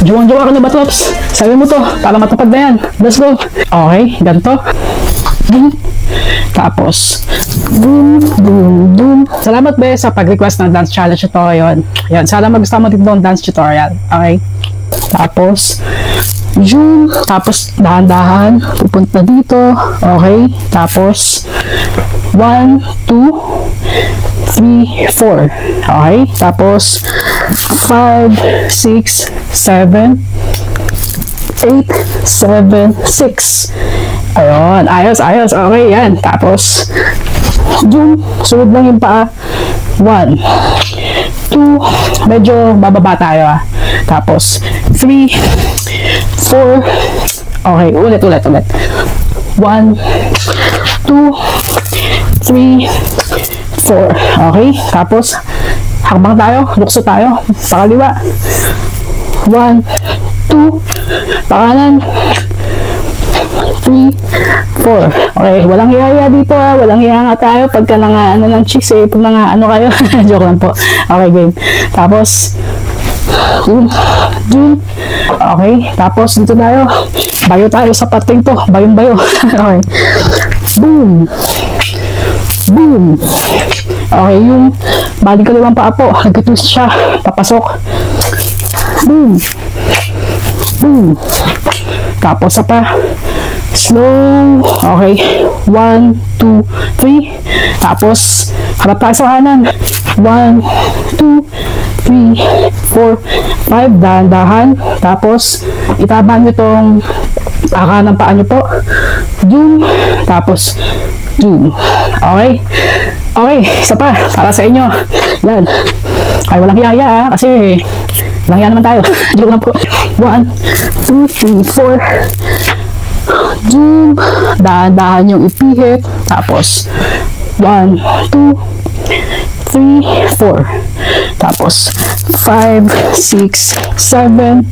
Juwang-juwa ka na ba, Tops? Sabi mo to, para matupad na yan. Let's go. Okay, ganito. Tapos, boom, boom, boom. Salamat, be, sa pag-request ng dance challenge ito. Yun, sana magustuhan mo dito ng dance tutorial. Okay? Tapos, zoom. Tapos, dahan-dahan. Pupunta dito. Okay? Tapos, 1, 2, 3, 4. Okay? Tapos, 5, 6, 7, 8, 7, 6. Ayun, ayos. Okay, yan. Tapos, zoom. Sunod lang yung paa. 1, 2, medyo bababa tayo ah. Tapos, 3, 4. Okay, ulit. 1, 2, 3, 4. Okay, tapos, hakbang tayo, lukso tayo, pakaliwa. 1, 2, pakanan. 3, 4. Okay, walang hiya dito ah. Walang hiya nga tayo pagka ano ng chicks eh. Pag ano kayo. Joke lang po. Okay, game. Tapos, zoom. Okay, tapos dito tayo. Bayo tayo sa pating to. Bayong-bayo. Okay. Boom. Boom. Okay, yung balik kaliwang paa po. Nag-twist siya. Papasok. Boom. Boom. Tapos sa pa. Slow. Okay. 1, 2, 3. Tapos, harap tayo sa kanan. 1, 2, 3, 4, 5. Dahan-dahan. Tapos, itaban nyo itong ng paa nyo po. Zoom. Tapos, zoom. Okay. Okay. Isa pa. Para sa inyo. Yan. Ay, walang hiya ha. Kasi, walang hiya naman tayo. Joke lang po. 1, 2, 3, 4. Zoom. Dahan-dahan yung ipihit. Tapos, 1, 2, 3, 4. Tapos, 5, 6, 7,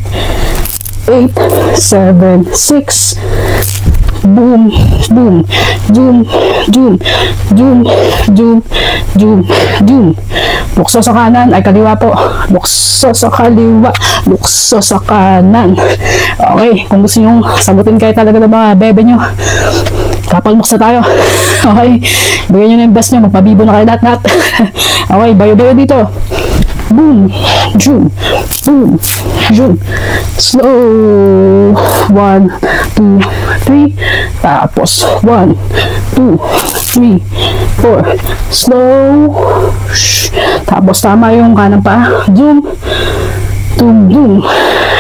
8, 7, 6. Boom, boom. Zoom. Lukso sa kanan, ay kaliwa po. Lukso sa kaliwa, lukso sa kanan. Okay, kung gusto nyo sagutin kayo talaga ng mga bebe nyo, kapalmuksa tayo. Okay, bigyan nyo na yung best nyo, magpabibo na kayo lahat. Okay, bayo-bayo dito. Boom, zoom, boom, zoom. Slow. 1, 2, 3. Tapos 1, 2, 3, 4. Slow. Tapos tama yung kanan pa. Zoom. Zoom.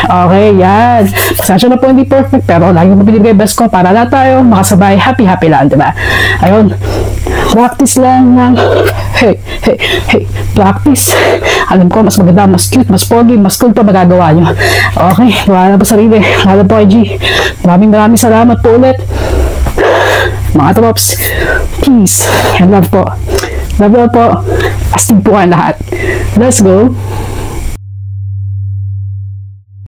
Okay, yan. Pasensya na po hindi perfect, pero lagi mo binibigay best ko para lahat tayo makasabay. Happy lang, diba? Ayun. Practice lang ng practice. Alam ko, mas maganda, mas cute, mas pogi, mas cool pa magagawa nyo. Okay, wala na po sarili. Wala po kay G. Maraming salamat po ulit. Mga Trops, peace and love po. Love po. Astig po kayo lahat. Let's go.